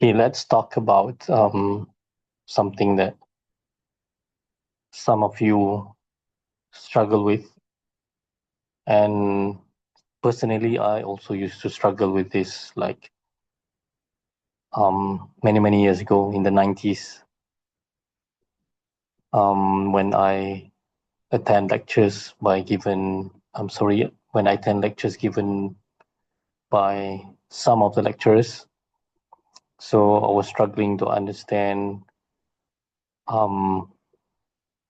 Okay, let's talk about something that some of you struggle with. And personally, I also used to struggle with this like many, many years ago in the 90s when I attend lectures by given, I'm sorry, when I attend lectures given by some of the lecturers. So I was struggling to understand um,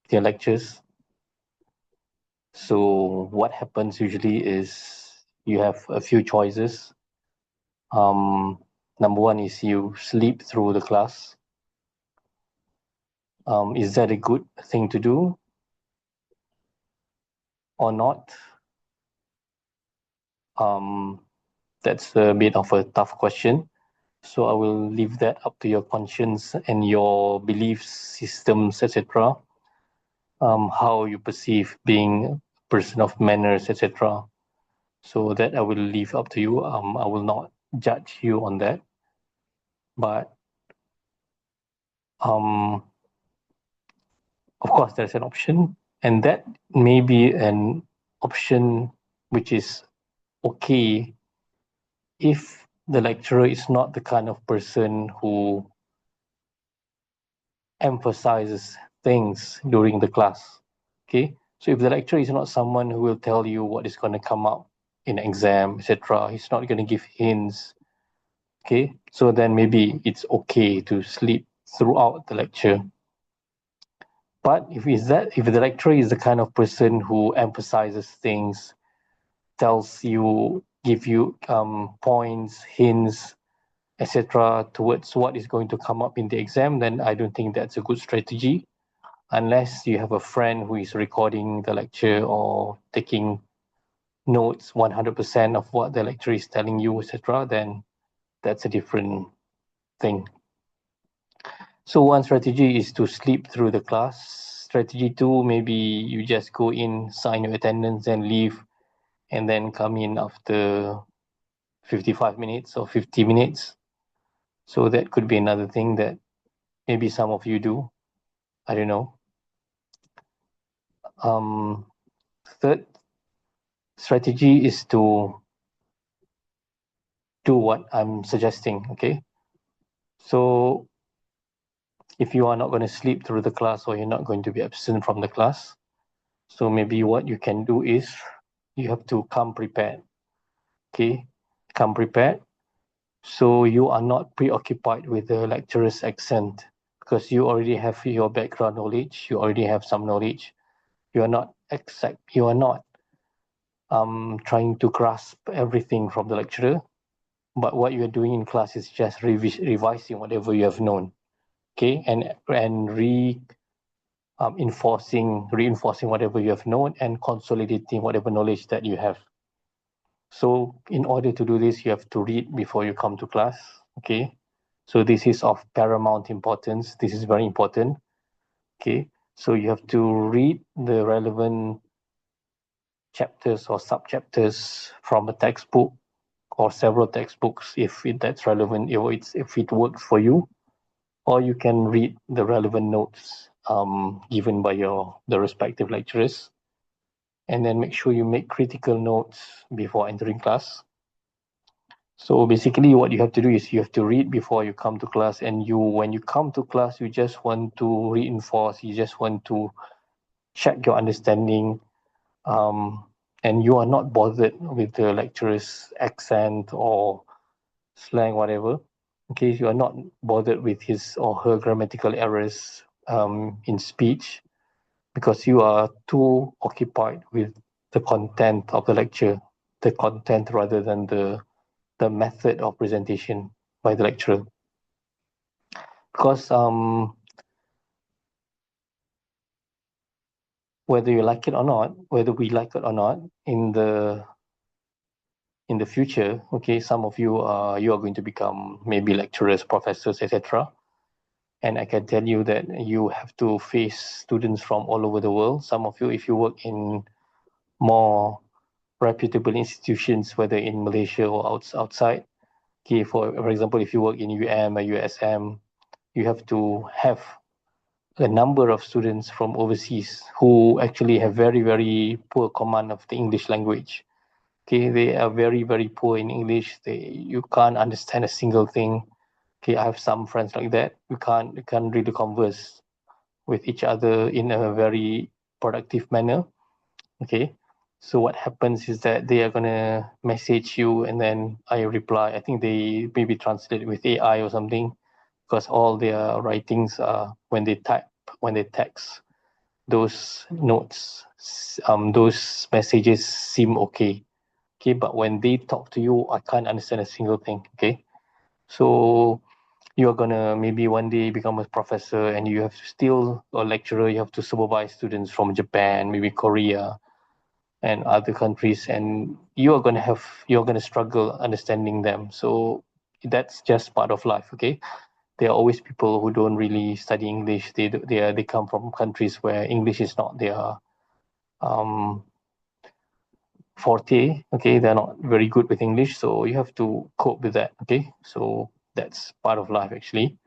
their lectures. So what happens usually is you have a few choices. Number one is you sleep through the class. Is that a good thing to do or not? Um, that's a bit of a tough question. So I will leave that up to your conscience and your belief systems, etc. How you perceive being a person of manners, etc. So that I will leave up to you. I will not judge you on that. But um, of course, there's an option, and that may be an option which is okay if the lecturer is not the kind of person who emphasizes things during the class. Okay, so if the lecturer is not someone who will tell you what is going to come up in exam, etc., he's not going to give hints. Okay, so then maybe it's okay to sleep throughout the lecture. But if the lecturer is the kind of person who emphasizes things, tells you, give you points, hints, etc., towards what is going to come up in the exam, then I don't think that's a good strategy. Unless you have a friend who is recording the lecture or taking notes 100% of what the lecturer is telling you, etc., then that's a different thing. So one strategy is to sleep through the class. Strategy two, maybe you just go in, sign your attendance, and leave, and then come in after 55 minutes or 50 minutes. So that could be another thing that maybe some of you do. I don't know. Third strategy is to do what I'm suggesting. Okay. So if you are not going to sleep through the class or you're not going to be absent from the class, so maybe what you can do is you have to come prepared. Okay. Come prepared. So you are not preoccupied with the lecturer's accent because you already have your background knowledge, you already have some knowledge. You are not trying to grasp everything from the lecturer, but what you're doing in class is just revising whatever you have known, okay, and reinforcing whatever you have known and consolidating whatever knowledge that you have. So in order to do this, you have to read before you come to class, okay. So this is of paramount importance. This is very important, okay. So you have to read the relevant chapters or sub-chapters from a textbook or several textbooks that's relevant, if it works for you, or you can read the relevant notes given by the respective lecturers, and then make sure you make critical notes before entering class. So basically what you have to do is you have to read before you come to class, and when you come to class, you just want to reinforce, you just want to check your understanding, and you are not bothered with the lecturer's accent or slang, whatever. Okay, you are not bothered with his or her grammatical errors in speech because you are too occupied with the content of the lecture, the content rather than the method of presentation by the lecturer. Because whether you like it or not, whether we like it or not, in the future, okay, some of you are going to become maybe lecturers, professors, etc. And I can tell you that you have to face students from all over the world. Some of you, if you work in more reputable institutions, whether in Malaysia or outside, Okay, for example, if you work in UM or USM, you have to have a number of students from overseas who actually have very, very poor command of the English language. Okay, they are very, very poor in English. You can't understand a single thing. Okay, I have some friends like that. You can't really converse with each other in a very productive manner. Okay, so what happens is that they are gonna message you and then I reply. I think they maybe translate with AI or something, because all their writings are when they text, those notes, those messages seem okay. Okay, but when they talk to you, I can't understand a single thing. Okay, so you're gonna maybe one day become a professor and you have still a lecturer, you have to supervise students from Japan, maybe Korea and other countries, and you're gonna struggle understanding them. So that's just part of life. Okay, there are always people who don't really study English. They come from countries where English is not their um, forte. Okay, they're not very good with English, so you have to cope with that. Okay, so that's part of life actually.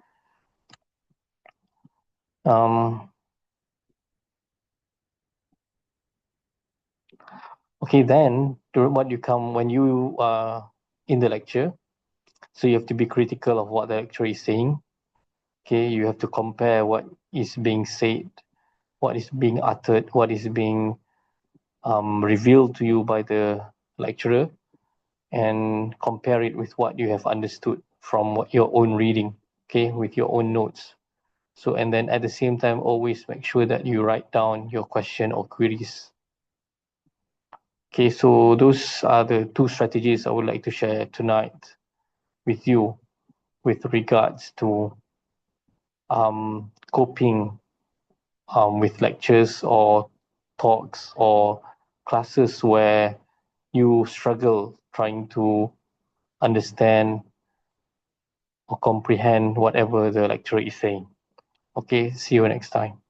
um, okay, then what you come when you are in the lecture, so you have to be critical of what the lecturer is saying. Okay, you have to compare what is being said, what is being uttered, what is being revealed to you by the lecturer, and compare it with what you have understood from your own reading, okay, with your own notes. So, and then at the same time, always make sure that you write down your question or queries. Okay, so those are the two strategies I would like to share tonight with you with regards to coping with lectures or talks or classes where you struggle trying to understand or comprehend whatever the lecturer is saying. Okay, see you next time.